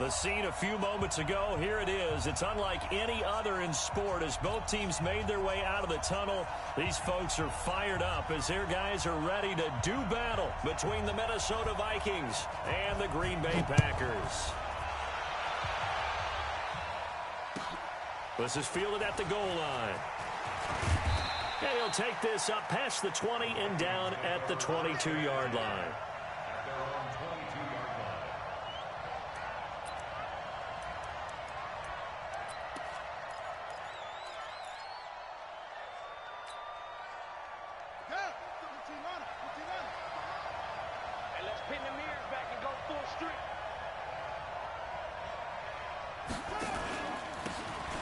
The scene a few moments ago, here it is. It's unlike any other in sport as both teams made their way out of the tunnel. These folks are fired up as their guys are ready to do battle between the Minnesota Vikings and the Green Bay Packers. This is fielded at the goal line. And he'll take this up past the 20 and down at the 22-yard line.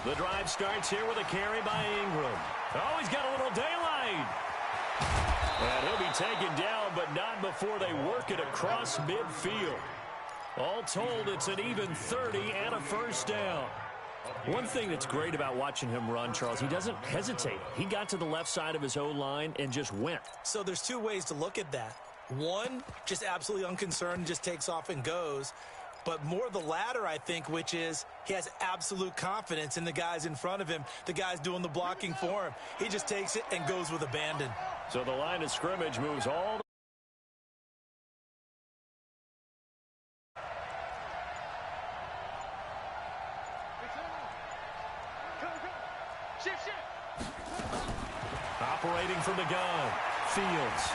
The drive starts here with a carry by Ingram. Oh, he's got a little daylight. And he'll be taken down, but not before they work it across midfield. All told, it's an even 30 and a first down. One thing that's great about watching him run, Charles, he doesn't hesitate. He got to the left side of his O-line and just went. So there's two ways to look at that. One, just absolutely unconcerned, just takes off and goes. But more the latter, I think, which is he has absolute confidence in the guys in front of him, the guys doing the blocking for him. He just takes it and goes with abandon. So the line of scrimmage moves all the operating from the gun. Fields.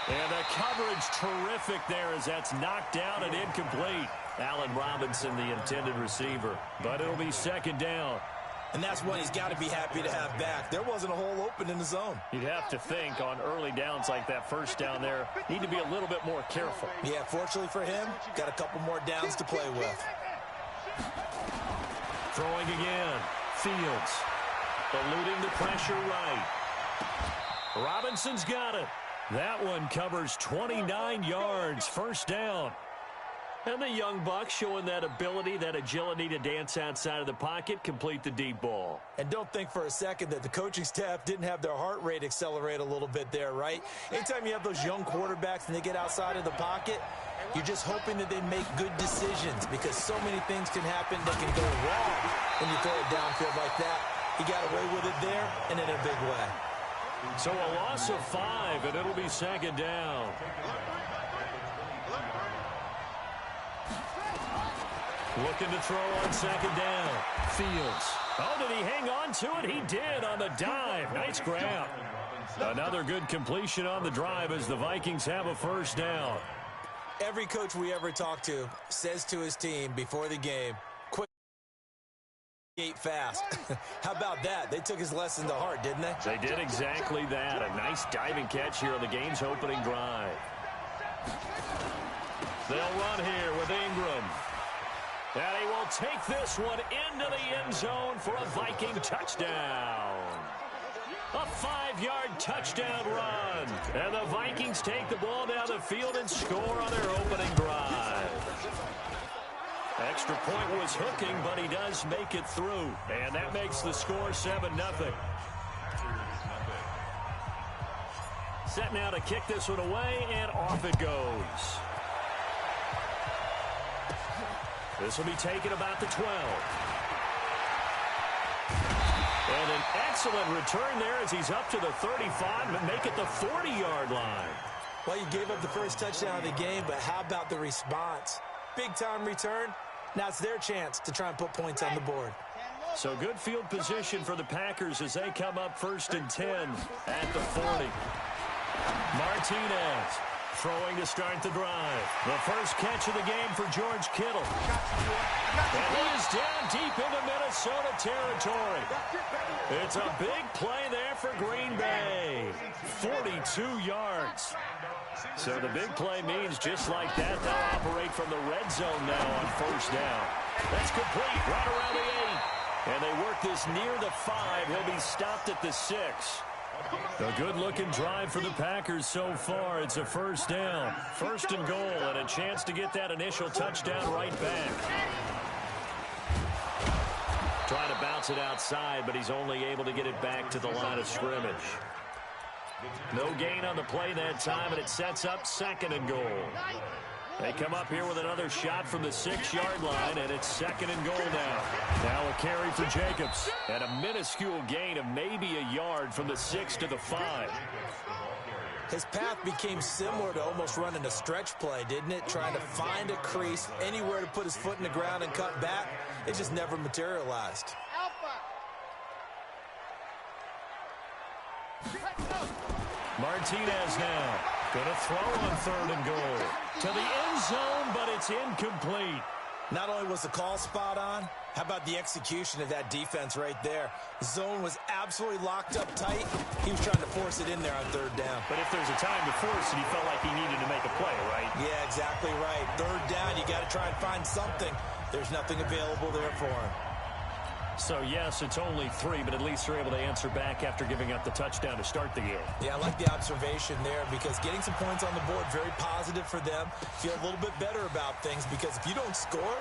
And the coverage terrific there as that's knocked down and incomplete. Allen Robinson, the intended receiver. But it'll be second down. And that's one he's got to be happy to have back. There wasn't a hole open in the zone. You'd have to think on early downs like that first down there, need to be a little bit more careful. Yeah, fortunately for him, got a couple more downs to play with. Throwing again. Fields. Eluding the pressure right. Robinson's got it. That one covers 29 yards. First down. And the young buck showing that ability, that agility to dance outside of the pocket, complete the deep ball. And don't think for a second that the coaching staff didn't have their heart rate accelerate a little bit there, right? Anytime you have those young quarterbacks and they get outside of the pocket, you're just hoping that they make good decisions because so many things can happen that can go wrong when you throw it downfield like that. He got away with it there and in a big way. So a loss of 5, and it'll be second down. Looking to throw on second down. Fields. Oh, did he hang on to it? He did on the dive. Nice grab. Another good completion on the drive as the Vikings have a first down. Every coach we ever talk to says to his team before the game, quick, fast. How about that? They took his lesson to heart, didn't they? They did exactly that. A nice diving catch here on the game's opening drive. They'll run here with Ingram. And he will take this one into the end zone for a Viking touchdown. A 5-yard touchdown run. And the Vikings take the ball down the field and score on their opening drive. Extra point was hooking, but he does make it through. And that makes the score 7-0. Set now to kick this one away, and off it goes. This will be taken about the 12. And an excellent return there as he's up to the 35 and make it the 40-yard line. Well, you gave up the first touchdown of the game, but how about the response? Big-time return. Now it's their chance to try and put points on the board. So good field position for the Packers as they come up 1st and 10 at the 40. Martinez throwing to start the drive. The first catch of the game for George Kittle. And he is down deep into Minnesota territory. It's a big play there for Green Bay. 42 yards. So the big play means just like that, they'll operate from the red zone now on first down. That's complete right around the 8. And they work this near the 5. He'll be stopped at the 6. A good-looking drive for the Packers so far. It's a first down. 1st and goal, and a chance to get that initial touchdown right back. Trying to bounce it outside, but he's only able to get it back to the line of scrimmage. No gain on the play that time, and it sets up 2nd and goal. They come up here with another shot from the 6-yard line, and it's 2nd and goal now. Now a carry for Jacobs, and a minuscule gain of maybe a yard from the 6 to the 5. His path became similar to almost running a stretch play, didn't it? Trying to find a crease, anywhere to put his foot in the ground and cut back. It just never materialized. Martinez now going to throw on 3rd and goal. To the end zone, but it's incomplete. Not only was the call spot on, how about the execution of that defense right there? The zone was absolutely locked up tight. He was trying to force it in there on 3rd down. But if there's a time to force it, he felt like he needed to make a play, right? Yeah, exactly right. 3rd down, you got to try and find something. There's nothing available there for him. So, yes, it's only 3, but at least they're able to answer back after giving up the touchdown to start the game. Yeah, I like the observation there because getting some points on the board, very positive for them. Feel a little bit better about things because if you don't score,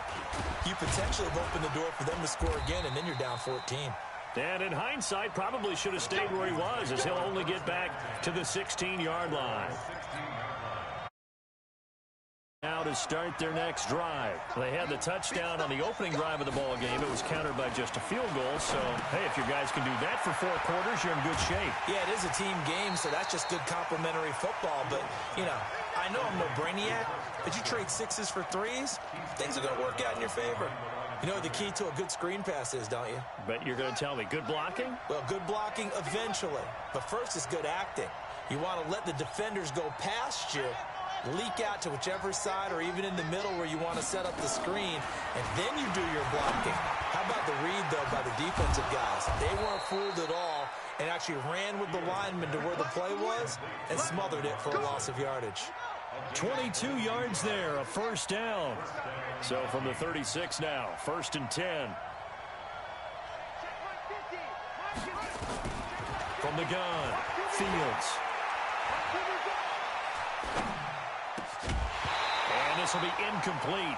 you potentially have opened the door for them to score again, and then you're down 14. And in hindsight, probably should have stayed where he was, as he'll only get back to the 16-yard line. Now to start their next drive. They had the touchdown on the opening drive of the ball game. It was countered by just a field goal. So, hey, if your guys can do that for 4 quarters, you're in good shape. Yeah, it is a team game, so that's just good complimentary football. But, you know, I know I'm no brainiac, but you trade 6s for 3s, things are going to work out in your favor. You know what the key to a good screen pass is, don't you? Bet you're going to tell me. Good blocking? Well, good blocking eventually. But first is good acting. You want to let the defenders go past you, leak out to whichever side or even in the middle where you want to set up the screen, and then you do your blocking. How about the read, though, by the defensive guys? They weren't fooled at all and actually ran with the lineman to where the play was and smothered it for a loss of yardage. 22 yards there, a 1st down. So from the 36 now, 1st and 10. From the gun, Fields. And this will be incomplete.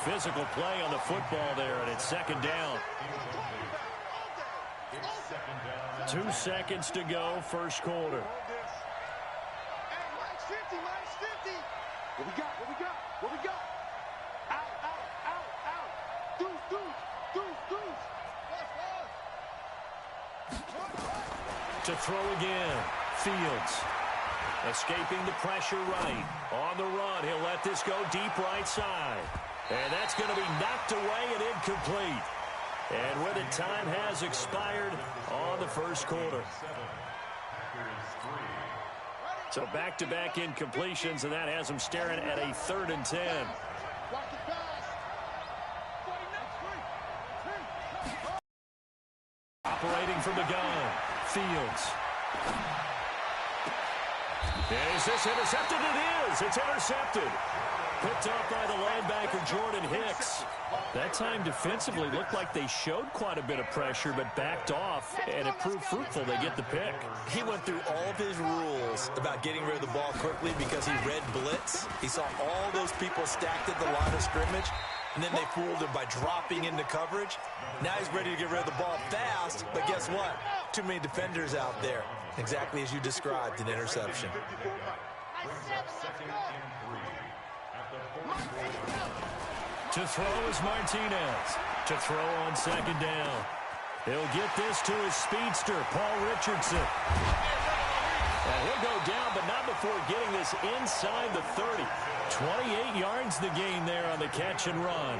Physical play on the football there, and it's 2nd down. 2 seconds to go, 1st quarter. What we got? What we got? What we got? Out, out, out, out. Deuce, deuce, deuce, deuce. To throw again, Fields. Escaping the pressure right. On the run, he'll let this go deep right side. And that's going to be knocked away and incomplete. And with it, time has expired on the 1st quarter. So back-to-back incompletions, and that has them staring at a 3rd and 10. Operating from the gun, Fields. Is this intercepted? It is. It's intercepted. Picked off by the linebacker, Jordan Hicks. That time defensively looked like they showed quite a bit of pressure, but backed off, and it proved fruitful. They get the pick. He went through all of his rules about getting rid of the ball quickly because he read blitz. He saw all those people stacked at the line of scrimmage, and then they fooled him by dropping into coverage. Now he's ready to get rid of the ball fast, but guess what? Too many defenders out there. Exactly as you described, an interception. To throw is Martinez. To throw on 2nd down. He'll get this to his speedster, Paul Richardson. And he'll go down, but not before getting this inside the 30. 28 yards the gain there on the catch and run.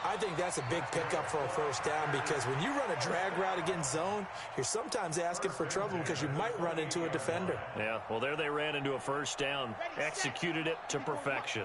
I think that's a big pickup for a 1st down because when you run a drag route against zone, you're sometimes asking for trouble because you might run into a defender. Yeah, well, there they ran into a 1st down, executed it to perfection.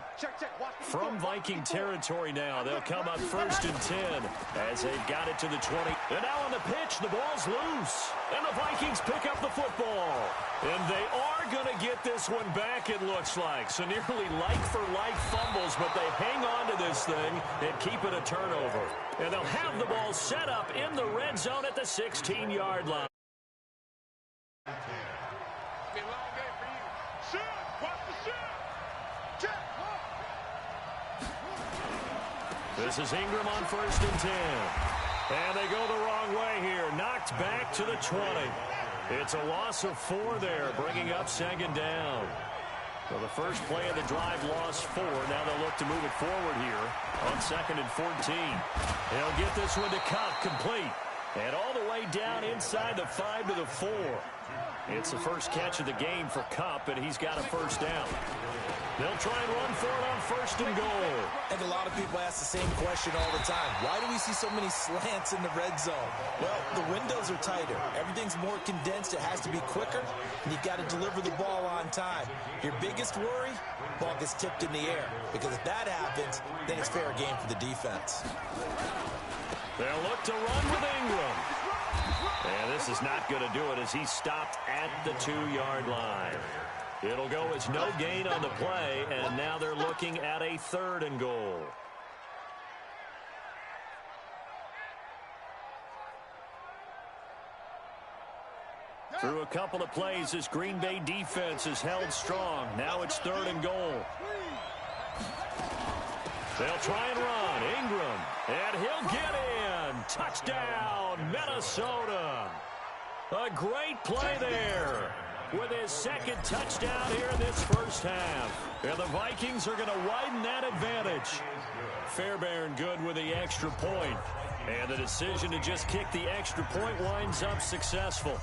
From Viking territory now, they'll come up 1st and 10 as they've got it to the 20. And now on the pitch, the ball's loose, and the Vikings pick up the football. And they are going to get this one back, it looks like. So nearly like-for-like fumbles, but they hang on to this thing and keep it a turnover. And they'll have the ball set up in the red zone at the 16-yard line. This is Ingram on 1st and 10. And they go the wrong way here. Knocked back to the 20. It's a loss of 4 there, bringing up second down. So the first play of the drive lost 4. Now they'll look to move it forward here on 2nd and 14. They'll get this one to Kupp, complete. And all the way down inside the 5 to the 4. It's the first catch of the game for Kupp, and he's got a first down. They'll try and run for it on 1st and goal. I think a lot of people ask the same question all the time. Why do we see so many slants in the red zone? Well, the windows are tighter. Everything's more condensed. It has to be quicker, and you've got to deliver the ball on time. Your biggest worry? Ball gets tipped in the air, because if that happens, then it's fair game for the defense. They'll look to run with Ingram. And this is not going to do it as he's stopped at the 2-yard line. It'll go as no gain on the play, and now they're looking at a 3rd and goal. Through a couple of plays, this Green Bay defense is held strong. Now it's 3rd and goal. They'll try and run. Ingram, and he'll get in. Touchdown, Minnesota. A great play there with his 2nd touchdown here in this first half. And the Vikings are going to widen that advantage. Fairbairn good with the extra point. And the decision to just kick the extra point winds up successful.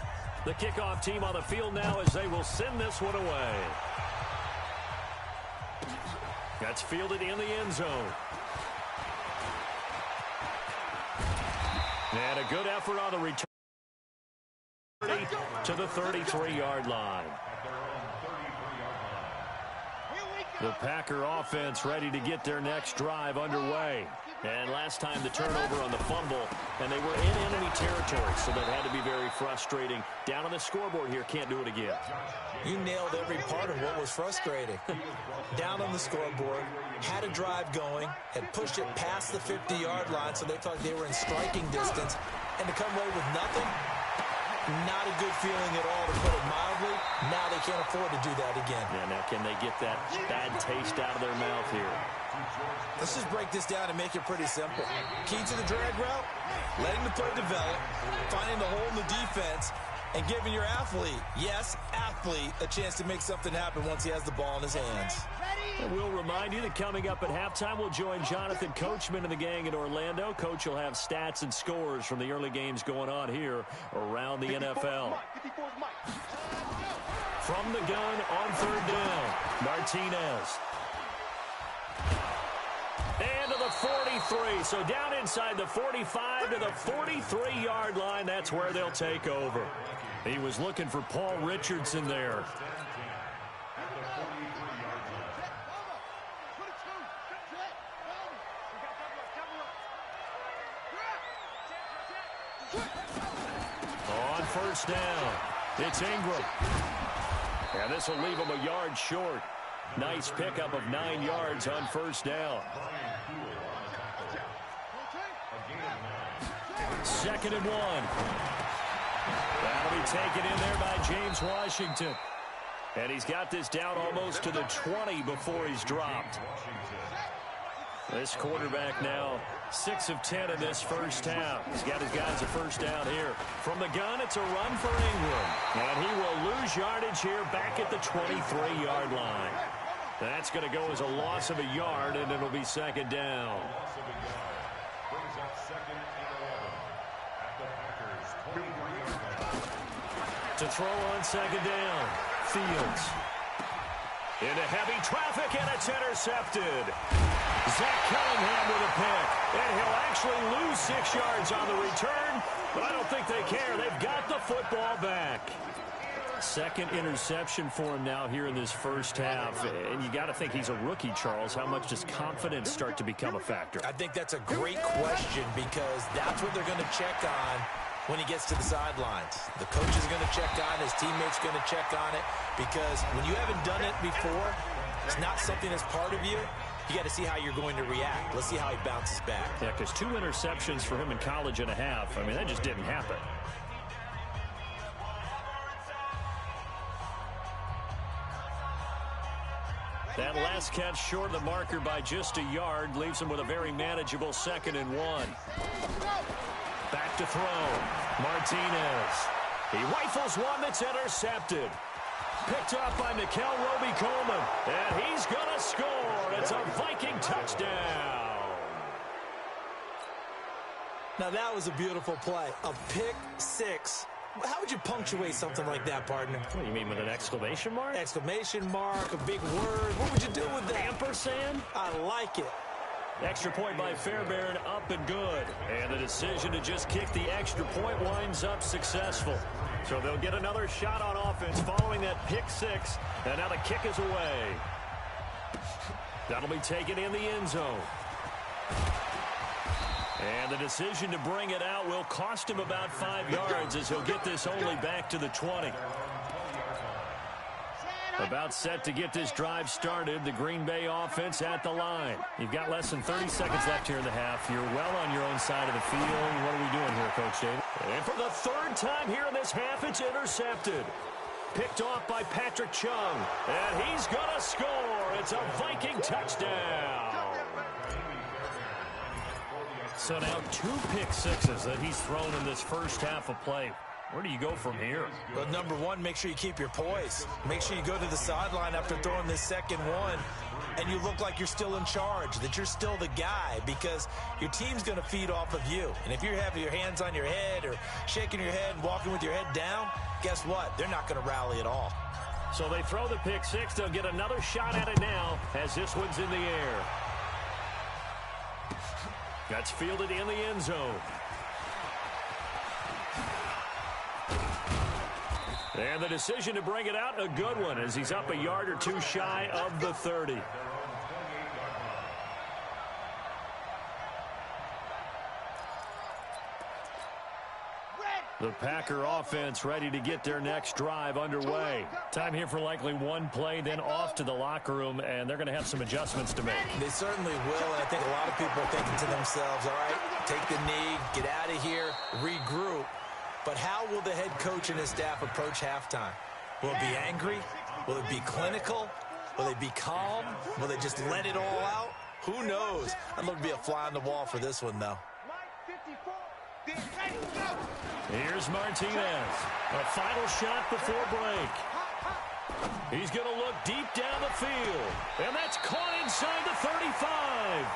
The kickoff team on the field now as they will send this one away. That's fielded in the end zone. And a good effort on the return to the 33-yard line. The Packer offense ready to get their next drive underway. And last time the turnover on the fumble, and they were in enemy territory, so that had to be very frustrating. Down on the scoreboard here, can't do it again. You nailed every part of what was frustrating. Down on the scoreboard, had a drive going, had pushed it past the 50-yard line, so they thought they were in striking distance, and to come away with nothing, not a good feeling at all, to put it mildly. Now they can't afford to do that again. Yeah, now can they get that bad taste out of their mouth here? Let's just break this down and make it pretty simple. Key to the drag route, letting the play develop, finding the hole in the defense, and giving your athlete, yes, athlete, a chance to make something happen once he has the ball in his hands. And we'll remind you that coming up at halftime, we'll join Jonathan Coachman and the gang in Orlando. Coach will have stats and scores from the early games going on here around the NFL. From the gun on 3rd down, Martinez. And to the 43, so down inside the 45 to the 43-yard line. That's where they'll take over. He was looking for Paul Richardson there. On 1st down, it's Ingram. And this will leave him a yard short. Nice pickup of 9 yards on 1st down. 2nd and 1. That'll be taken in there by James Washington. And he's got this down almost to the 20 before he's dropped. This quarterback now 6 of 10 in this first half. He's got his guys a first down here. From the gun, it's a run for Ingram. And he will lose yardage here back at the 23-yard line. That's going to go as a loss of a yard, and it'll be 2nd down. To throw on 2nd down, Fields. Into heavy traffic, and it's intercepted. Zach Cunningham with a pick. And he'll actually lose 6 yards on the return, but I don't think they care. They've got the football back. 2nd interception for him now here in this first half. And you got to think he's a rookie, Charles. How much does confidence start to become a factor? I think that's a great question, because that's what they're going to check on when he gets to the sidelines. The coach is going to check on it. His teammates are going to check on it, because when you haven't done it before, it's not something that's part of you. You got to see how you're going to react. Let's see how he bounces back. Yeah, because 2 interceptions for him in college and a half. I mean, that just didn't happen. That last catch short of the marker by just a yard leaves him with a very manageable 2nd and 1. Back to throw. Martinez. He rifles one that's intercepted. Picked off by Mikel Roby-Coleman. And he's going to score. It's a Viking touchdown. Now, that was a beautiful play. A pick six. How would you punctuate something like that, partner? What do you mean, with an exclamation mark? Exclamation mark, a big word. What would you do with that? Ampersand? I like it. Extra point by Fairbairn, up and good. And the decision to just kick the extra point winds up successful. So they'll get another shot on offense following that pick six. And now the kick is away. That'll be taken in the end zone. And the decision to bring it out will cost him about 5 yards as he'll get this only back to the 20. About set to get this drive started, the Green Bay offense at the line. You've got less than 30 seconds left here in the half. You're well on your own side of the field. What are we doing here, Coach David? And for the third time here in this half, it's intercepted. Picked off by Patrick Chung. And he's going to score. It's a Viking touchdown. So now 2 pick sixes that he's thrown in this first half of play. Where do you go from here? Well, number one, make sure you keep your poise. Make sure you go to the sideline after throwing this second one, and you look like you're still in charge, that you're still the guy, because your team's going to feed off of you. And if you're having your hands on your head or shaking your head and walking with your head down, guess what? They're not going to rally at all. So they throw the pick six. They'll get another shot at it now as this one's in the air. That's fielded in the end zone. And the decision to bring it out, a good one, as he's up a yard or two shy of the 30. The Packer offense ready to get their next drive underway. Time here for likely one play, then off to the locker room, and they're going to have some adjustments to make. They certainly will, and I think a lot of people are thinking to themselves, all right, take the knee, get out of here, regroup. But how will the head coach and his staff approach halftime? Will it be angry? Will it be clinical? Will they be calm? Will they just let it all out? Who knows? I'd love to be a fly on the wall for this one, though. Here's Martinez. A final shot before break. He's going to look deep down the field. And that's caught inside the 35.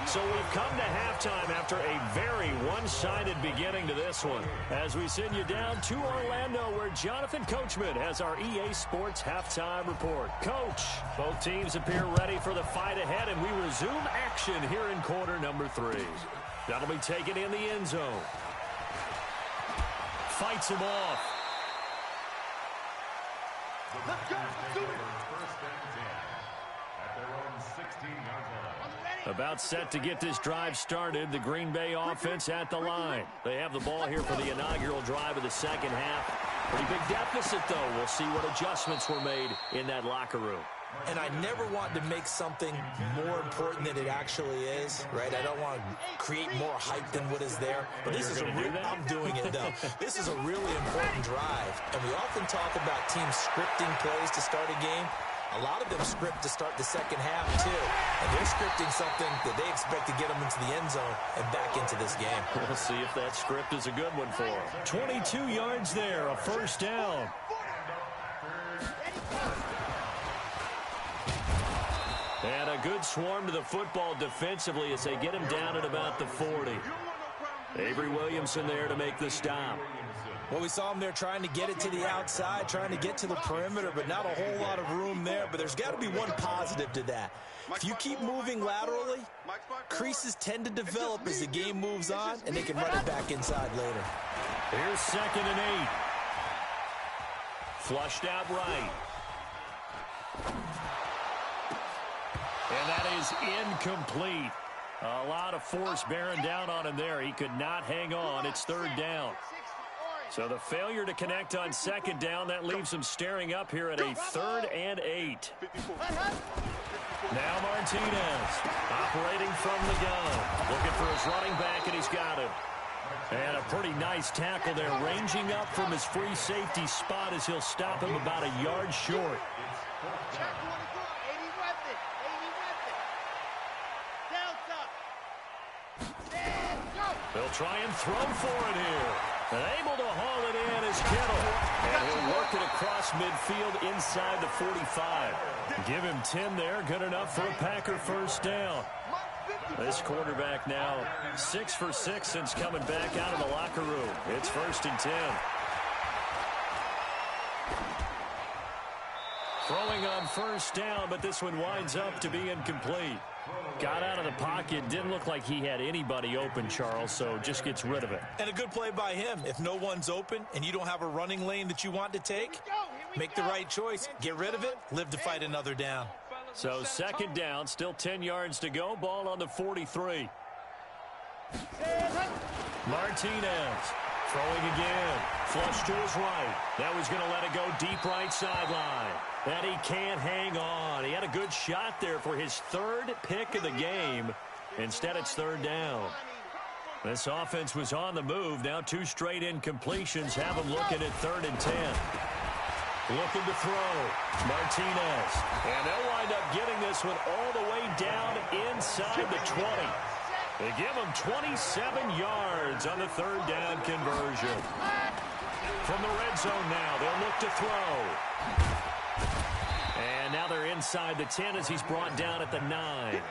So we've come to halftime after a very one-sided beginning to this one. As we send you down to Orlando, where Jonathan Coachman has our EA Sports halftime report. Coach, both teams appear ready for the fight ahead, and we resume action here in quarter number 3. That'll be taken in the end zone. Fights him off. Let's go. Do it. About set to get this drive started, the Green Bay offense at the line. They have the ball here for the inaugural drive of the second half. Pretty big deficit, though. We'll see what adjustments were made in that locker room. And I never want to make something more important than it actually is, right? I don't want to create more hype than what is there. But this is I'm doing it, though. This is a really important drive. And we often talk about teams scripting plays to start a game. A lot of them script to start the second half, too. And they're scripting something that they expect to get them into the end zone and back into this game. We'll see if that script is a good one for them. 22 yards there, a first down. And a good swarm to the football defensively as they get him down at about the 40. Avery Williamson there to make the stop. Well, we saw him there trying to get it to the outside, trying to get to the perimeter, but not a whole lot of room there. But there's got to be one positive to that. If you keep moving laterally, creases tend to develop as the game moves on, and they can run it back inside later. Here's 2nd and 8. Flushed out right. And that is incomplete. A lot of force bearing down on him there. He could not hang on. It's 3rd down. So the failure to connect on 2nd down, that leaves him staring up here at a 3rd and 8. Now Martinez operating from the gun. Looking for his running back, and he's got him. And a pretty nice tackle there, ranging up from his free safety spot as he'll stop him about a yard short. They'll try and throw for it here. And able to haul it in is Kittle. And he'll work it across midfield inside the 45. Give him 10 there. Good enough for a Packer first down. This quarterback now 6 for 6 since coming back out of the locker room. It's 1st and 10. Throwing on first down, but this one winds up to be incomplete. Got out of the pocket. Didn't look like he had anybody open, Charles, so just gets rid of it. And a good play by him. If no one's open and you don't have a running lane that you want to take, make the right choice. Get rid of it. Live to fight another down. So 2nd down, still 10 yards to go. Ball on the 43. Martinez throwing again. Flush to his right. That was going to let it go deep right sideline. And he can't hang on. He had a good shot there for his 3rd pick of the game. Instead, it's 3rd down. This offense was on the move. Now 2 straight incompletions have him looking at 3rd and 10. Looking to throw. Martinez. And they'll wind up getting this one all the way down inside the 20. They give him 27 yards on the 3rd down conversion. From the red zone now, they'll look to throw. And now they're inside the 10 as he's brought down at the 9.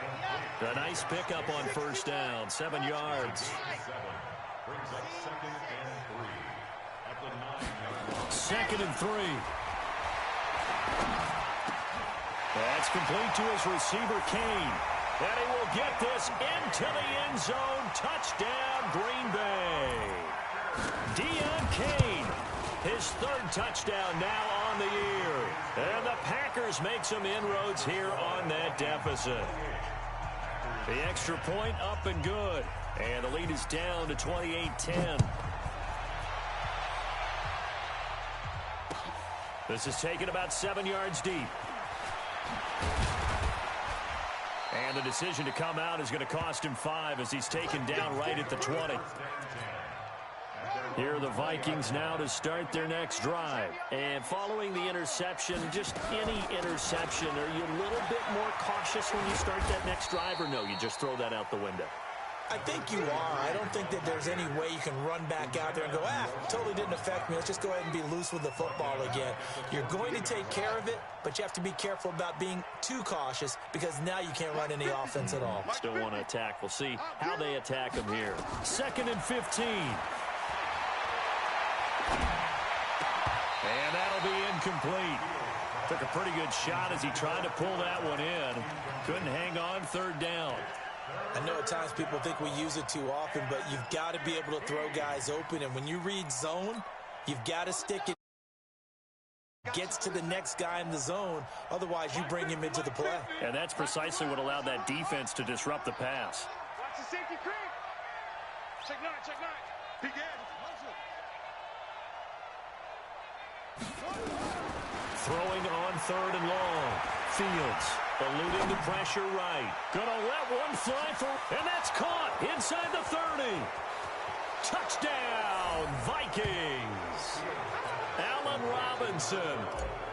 A nice pickup on first down, 7 yards. 2nd and 3. That's complete to his receiver, Kane. And he will get this into the end zone. Touchdown, Green Bay. Deon Kane, his 3rd touchdown now on the year. And the Packers make some inroads here on that deficit. The extra point up and good. And the lead is down to 28-10. This is taken about 7 yards deep. And the decision to come out is going to cost him 5 as he's taken down right at the 20. Here are the Vikings now to start their next drive. And following the interception, just any interception, are you a little bit more cautious when you start that next drive, or no, you just throw that out the window? I think you are. I don't think that there's any way you can run back out there and go, totally didn't affect me. Let's just go ahead and be loose with the football again. You're going to take care of it, but you have to be careful about being too cautious because now you can't run any offense at all. Still want to attack. We'll see how they attack him here. 2nd and 15. And that'll be incomplete. Took a pretty good shot as he tried to pull that one in. Couldn't hang on, 3rd down. I know at times people think we use it too often, but you've got to be able to throw guys open. And when you read zone, you've got to stick it. Gets to the next guy in the zone. Otherwise, you bring him into the play. And that's precisely what allowed that defense to disrupt the pass. Watch the safety creep. Check 9, check 9. Begin. Throwing on 3rd and long. Fields eluding the pressure right. Gonna let one fly for, and that's caught inside the 30. Touchdown, Vikings. Allen Robinson,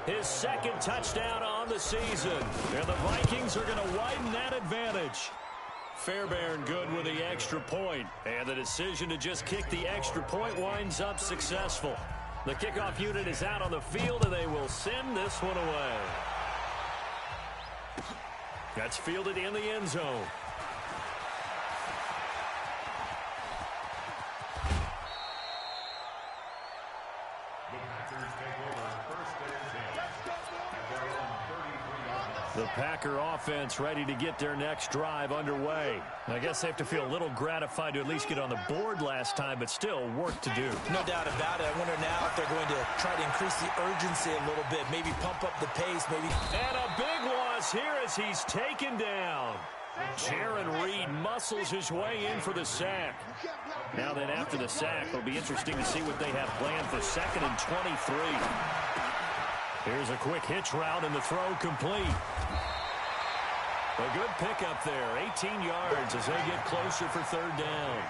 his 2nd touchdown on the season. And the Vikings are gonna widen that advantage. Fairbairn good with the extra point. And the decision to just kick the extra point winds up successful. The kickoff unit is out on the field, and they will send this one away. That's fielded in the end zone. The Packer offense ready to get their next drive underway. I guess they have to feel a little gratified to at least get on the board last time, but still work to do. No doubt about it. I wonder now if they're going to try to increase the urgency a little bit, maybe pump up the pace, maybe. And a big loss here as he's taken down. Jaron Reed muscles his way in for the sack. Now then, after the sack, it'll be interesting to see what they have planned for 2nd and 23. Here's a quick hitch route, and the throw complete. A good pickup there, 18 yards as they get closer for 3rd down.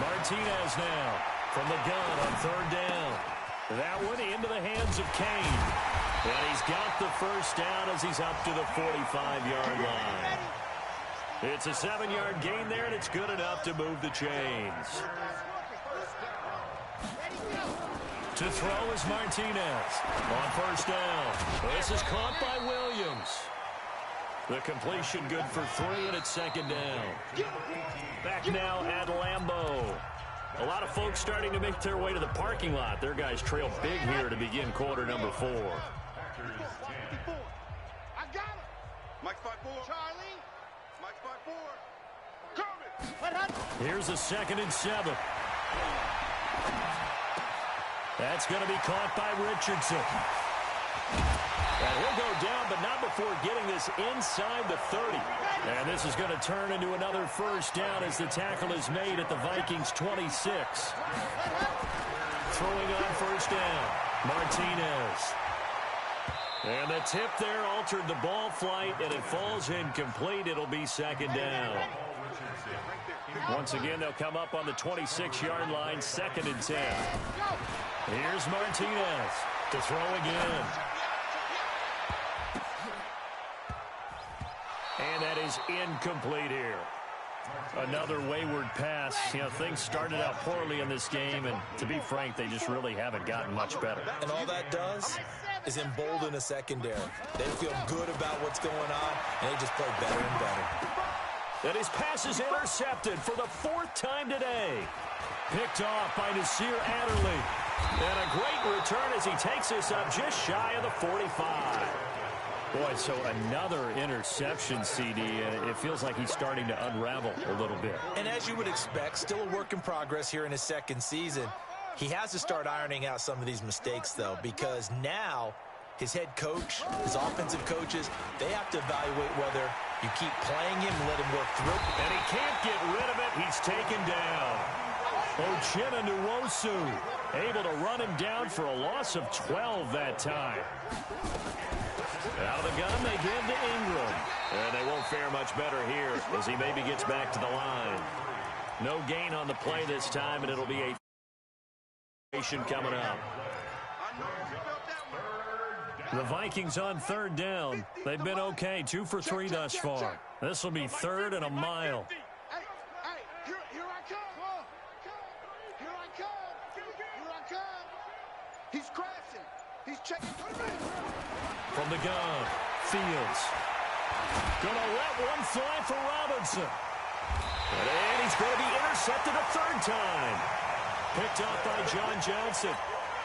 Martinez now from the gun on 3rd down. That one into the hands of Kane. And he's got the first down as he's up to the 45-yard line. It's a 7-yard gain there, and it's good enough to move the chains. To throw is Martinez on first down. This is caught by Williams. The completion good for 3, and it's second down. Back now at Lambeau. A lot of folks starting to make their way to the parking lot. Their guys trail big here to begin quarter number 4. I got him. Mike's 5-4. Charlie. Mike's 5-4. Here's a 2nd and 7. That's going to be caught by Richardson. And he'll go down, but not before getting this inside the 30. And this is going to turn into another first down as the tackle is made at the Vikings 26. Throwing on first down, Martinez. And the tip there altered the ball flight, and it falls incomplete. It'll be second down. Once again, they'll come up on the 26-yard line, 2nd and 10. Here's Martinez to throw again. And that is incomplete here. Another wayward pass. You know, things started out poorly in this game, and to be frank, they just really haven't gotten much better. And all that does is embolden a secondary. They feel good about what's going on, and they just play better and better. And his pass is intercepted for the 4th time today. Picked off by Nasir Adderley. And a great return as he takes this up just shy of the 45. Boy, so another interception, CD. It feels like he's starting to unravel a little bit. And as you would expect, still a work in progress here in his 2nd season. He has to start ironing out some of these mistakes, though, because now his head coach, his offensive coaches, they have to evaluate whether you keep playing him and let him work through. And he can't get rid of it. He's taken down. Uchenna Nwosu able to run him down for a loss of 12 that time. Out of the gun, they give to Ingram. And they won't fare much better here as he maybe gets back to the line. No gain on the play this time, and it'll be a coming up. The Vikings on 3rd down. They've been okay, 2 for 3 thus far. This will be 3rd and a mile. Here I come. Here I come. He's crashing. He's checking. From the gun, Fields. Gonna let one fly for Robinson. And he's going to be intercepted a 3rd time. Picked up by John Johnson.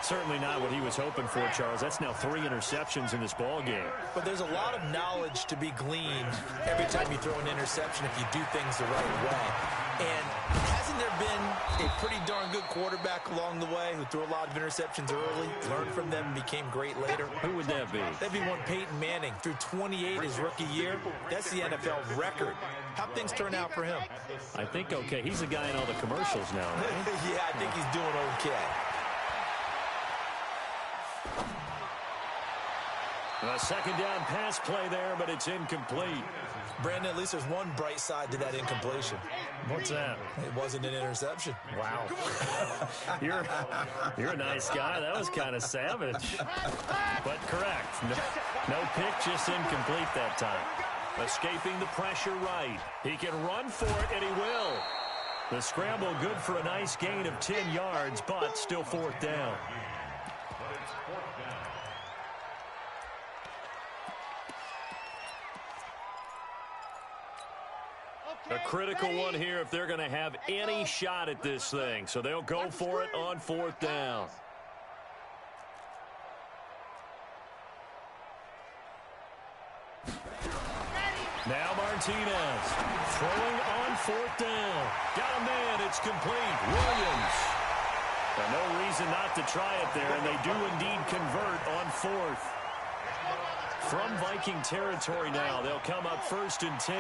Certainly not what he was hoping for, Charles. That's now 3 interceptions in this ball game. But there's a lot of knowledge to be gleaned every time you throw an interception if you do things the right way. And hasn't there been a pretty darn good quarterback along the way who threw a lot of interceptions early, learned from them, and became great later? Who would that be? That'd be one Peyton Manning. Threw 28 his rookie year. That's the NFL record. How'd things turn out for him? I think okay. He's a guy in all the commercials now, right? Yeah, I think he's doing okay. A 2nd down pass play there, but it's incomplete. Brandon, at least there's one bright side to that incompletion. What's that? It wasn't an interception. Wow. You're a nice guy. That was kind of savage. But correct. No pick, just incomplete that time. Escaping the pressure right. He can run for it, and he will. The scramble good for a nice gain of 10 yards, but still 4th down. A critical one here if they're going to have any shot at this thing. So they'll go for it on 4th down. Now Martinez throwing on 4th down. Got a man. It's complete. Williams. And no reason not to try it there, and they do indeed convert on 4th. From Viking territory now, they'll come up 1st and 10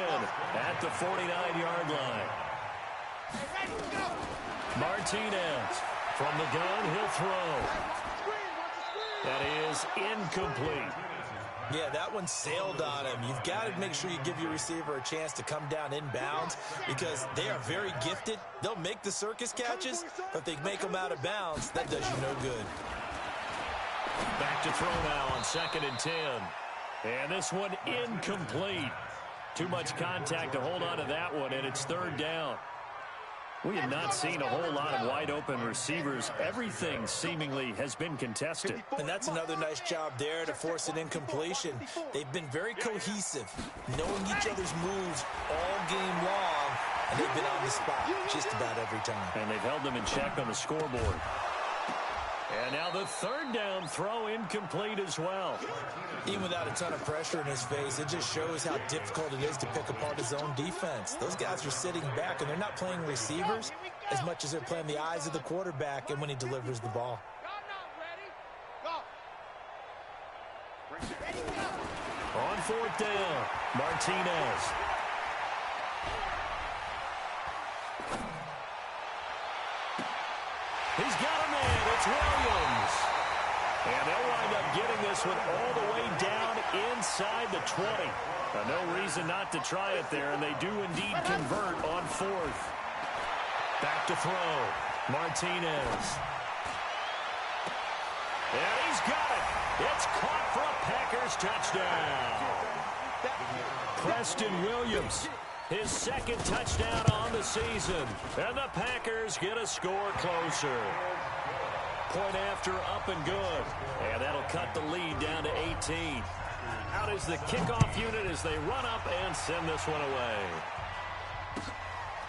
at the 49-yard line. Martinez from the gun, he'll throw. That is incomplete. Yeah, that one sailed on him. You've got to make sure you give your receiver a chance to come down inbounds because they are very gifted. They'll make the circus catches, but if they make them out of bounds, that does you no good. Back to throw now on 2nd and 10. And this one incomplete. Too much contact to hold on to that one, and it's third down. We have not seen a whole lot of wide-open receivers. Everything seemingly has been contested. And that's another nice job there to force an incompletion. They've been very cohesive, knowing each other's moves all game long, and they've been on the spot just about every time. And they've held them in check on the scoreboard. And now the third down throw incomplete as well. Even without a ton of pressure in his face, it just shows how difficult it is to pick apart his own defense. Those guys are sitting back, and they're not playing receivers as much as they're playing the eyes of the quarterback and when he delivers the ball. On fourth down, Martinez. He's got a man. It's Williams. And they'll wind up getting this one all the way down inside the 20. No reason not to try it there, and they do indeed convert on fourth. Back to throw. Martinez. And he's got it. It's caught for a Packers touchdown. Preston Williams. His second touchdown on the season. And the Packers get a score closer. Point after up and good. And that'll cut the lead down to 18. Out is the kickoff unit as they run up and send this one away.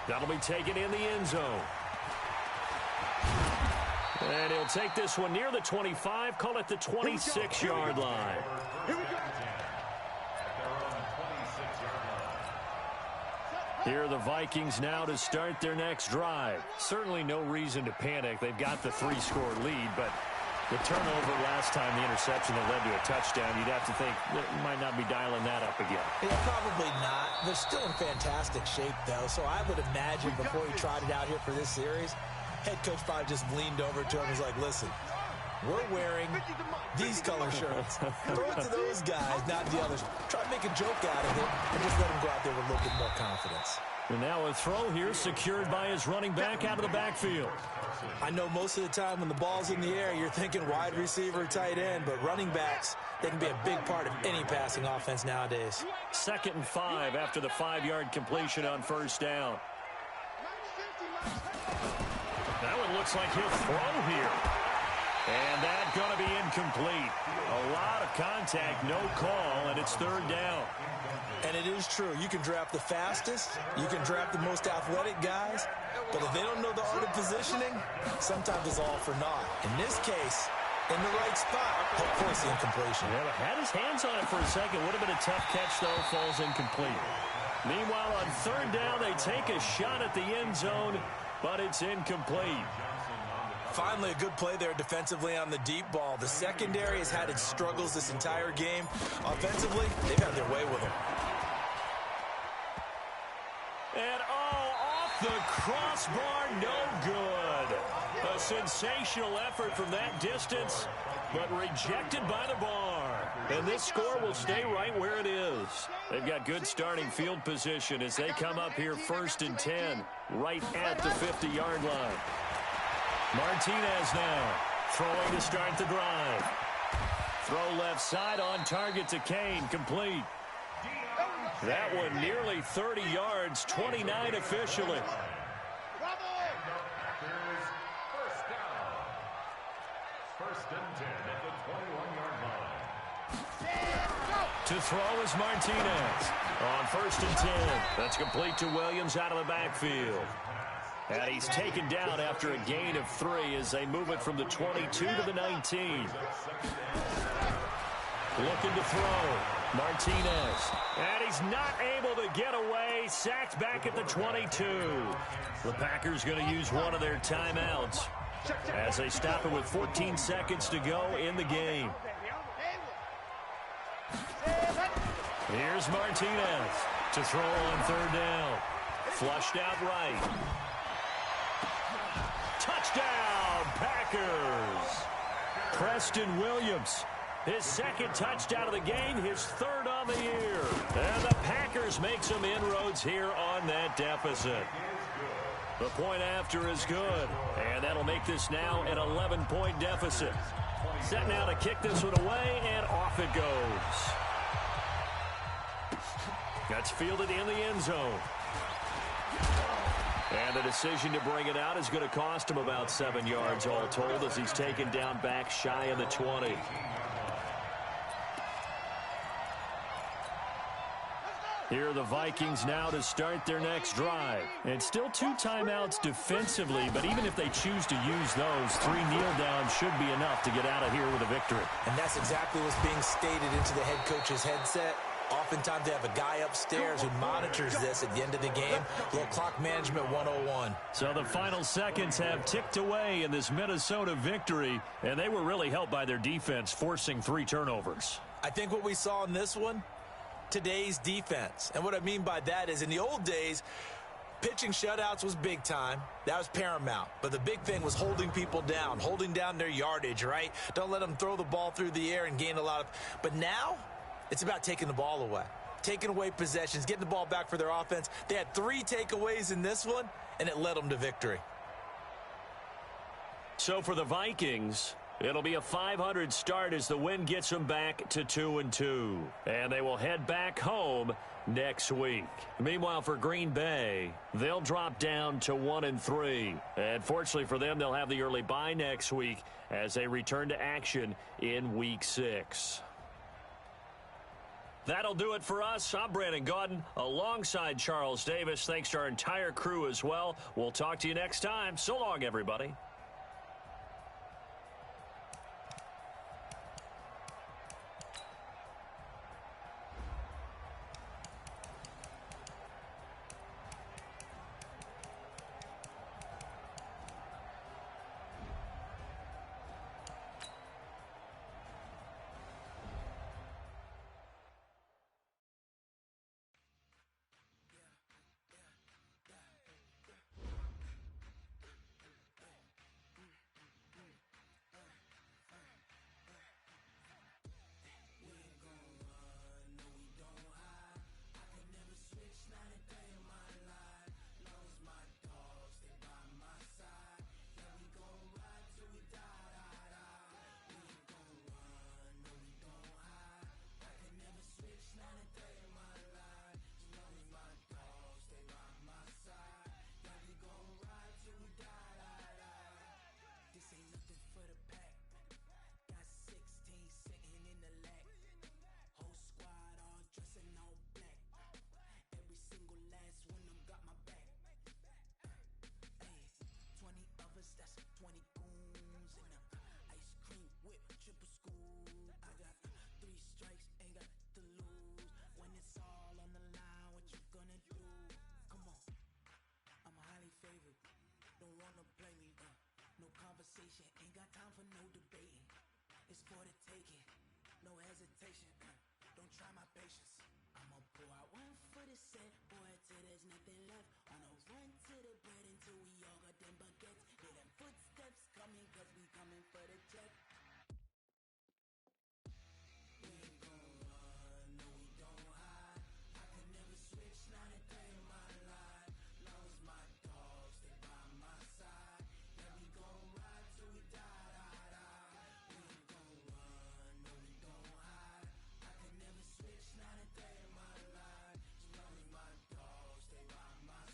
That'll be taken in the end zone. And he'll take this one near the 25, call it the 26-yard line. Here we go. Here are the Vikings now to start their next drive. Certainly no reason to panic. They've got the 3-score lead, but the turnover last time, the interception that led to a touchdown, you'd have to think that might not be dialing that up again. Yeah, probably not. They're still in fantastic shape, though, so I would imagine before he tried it out here for this series, head coach probably just leaned over to him and was like, listen, we're wearing these color shirts. Throw it to those guys, not the others. Try to make a joke out of it and just let him go out there with a little bit more confidence. And now a throw here secured by his running back out of the backfield. I know most of the time when the ball's in the air, you're thinking wide receiver, tight end, but running backs, they can be a big part of any passing offense nowadays. 2nd and 5 after the 5-yard completion on first down. That one looks like he'll throw here. And that's going to be incomplete. A lot of contact, no call, and it's third down. And it is true. You can draft the fastest, you can draft the most athletic guys, but if they don't know the art of positioning, sometimes it's all for naught. In this case, in the right spot, he'll force the incompletion. Yeah, had his hands on it for a second. Would have been a tough catch, though. Falls incomplete. Meanwhile, on third down, they take a shot at the end zone, but it's incomplete. Finally, a good play there defensively on the deep ball. The secondary has had its struggles this entire game. Offensively, they've had their way with them. And, off the crossbar, no good. A sensational effort from that distance, but rejected by the bar. And this score will stay right where it is. They've got good starting field position as they come up here 1st and 10, right at the 50-yard line. Martinez now throwing to start the drive. Throw left side on target to Kane, complete. That one nearly 30 yards, 29 officially. To throw is Martinez. On 1st and 10. That's complete to Williams out of the backfield. And he's taken down after a gain of 3 as they move it from the 22 to the 19. Looking to throw. Martinez. And he's not able to get away. Sacked back at the 22. The Packers going to use one of their timeouts as they stop it with 14 seconds to go in the game. Here's Martinez to throw on third down. Flushed out right. Touchdown, Packers! Preston Williams, his 2nd touchdown of the game, his 3rd on the year. And the Packers make some inroads here on that deficit. The point after is good, and that'll make this now an 11-point deficit. Set now to kick this one away, and off it goes. That's fielded in the end zone. And the decision to bring it out is going to cost him about 7 yards all told as he's taken down back shy of the 20. Here are the Vikings now to start their next drive. And still 2 timeouts defensively, but even if they choose to use those, 3 kneel downs should be enough to get out of here with a victory. And that's exactly what's being stated into the head coach's headset. Oftentimes they have a guy upstairs who monitors this at the end of the game. Little clock management 101. So the final seconds have ticked away in this Minnesota victory, and they were really helped by their defense forcing 3 turnovers. I think what we saw in this one, today's defense. And what I mean by that is in the old days, pitching shutouts was big time. That was paramount. But the big thing was holding people down, holding down their yardage, right? Don't let them throw the ball through the air and gain a lot of... But now, it's about taking the ball away, taking away possessions, getting the ball back for their offense. They had 3 takeaways in this one, and it led them to victory. So for the Vikings, it'll be a .500 start as the win gets them back to 2-2. And they will head back home next week. Meanwhile, for Green Bay, they'll drop down to 1-3. And fortunately for them, they'll have the early bye next week as they return to action in Week 6. That'll do it for us. I'm Brandon Gaudin alongside Charles Davis. Thanks to our entire crew as well. We'll talk to you next time. So long, everybody. Ain't got time for no debating. It's for the taking. No hesitation. Don't try my patience. I'ma pour out one for the set, boy, till there's nothing left. On a run to the bread until we all got them baguettes. Hear them footsteps coming, cause we coming for the check. We ain't gon' run, no we don't hide. I can never switch, not a day in my life. Long as my dogs stay by my side. Yeah, we gon' ride till we die. Not a day in my life, as long as my dogs stay by my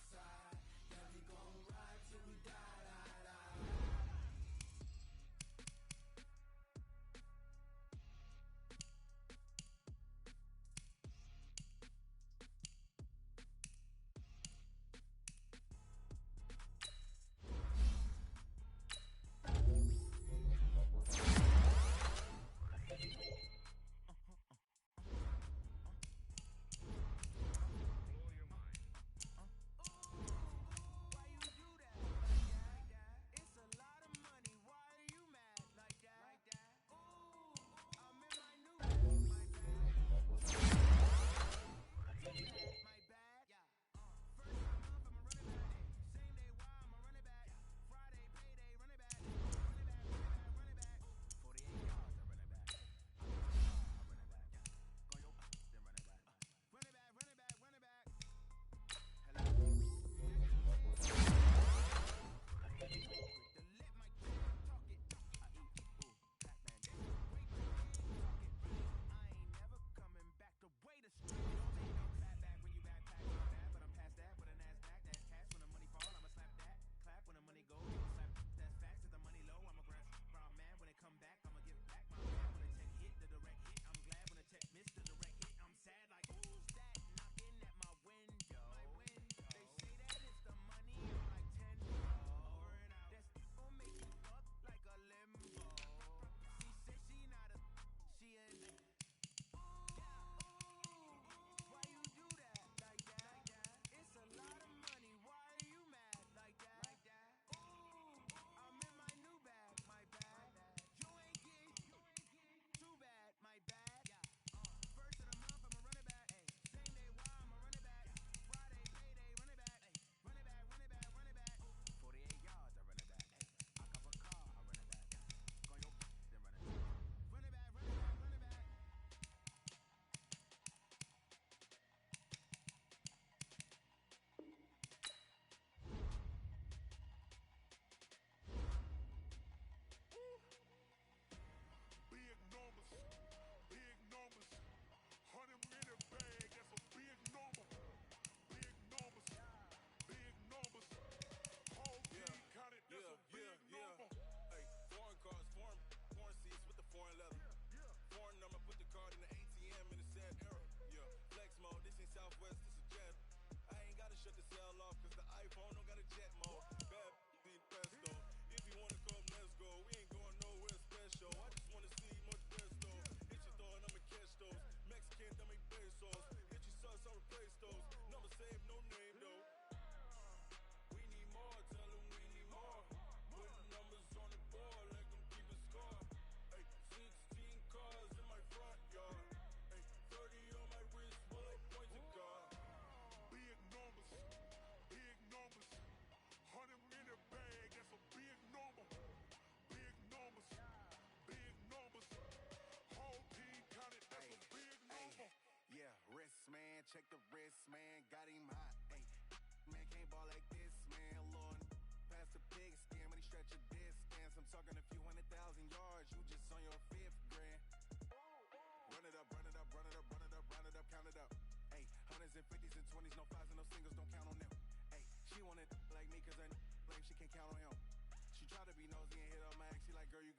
shut the cell off, cause the iPhone don't got a jet mode. Bad be the best though. If you wanna come, let's go. We ain't going nowhere special. I just wanna see much best though. Hit your thought, I'ma catch those. Mexican, dummy pesos. Hit your sauce, I'll replace those. Number save, no name though. We need more, tell them we need more. Putting numbers on the board, like them keep a score. Ay, 16 cars in my front yard. Ay, 30 on my wrist, bullet points to God. Big numbers, big numbers. 100 in the bag, that's a big number. Big numbers, big numbers. Whole team counted, that's a big number. Yeah, wrist man, check the wrist man, got him hot. Ay, man can't ball like this, man. Lord, past the pig skin when he stretch a distance. I'm talking a few 100,000 yards, you just on your 5th grand. Run it up, run it up, run it up, run it up, run it up, count it up. Ay, 100s and 50s and 20s, no 5s and no singles, don't count on them. Ay, she want it like me, cause I like she can't count on him. She try to be nosy and hit up my ex, she like, girl, you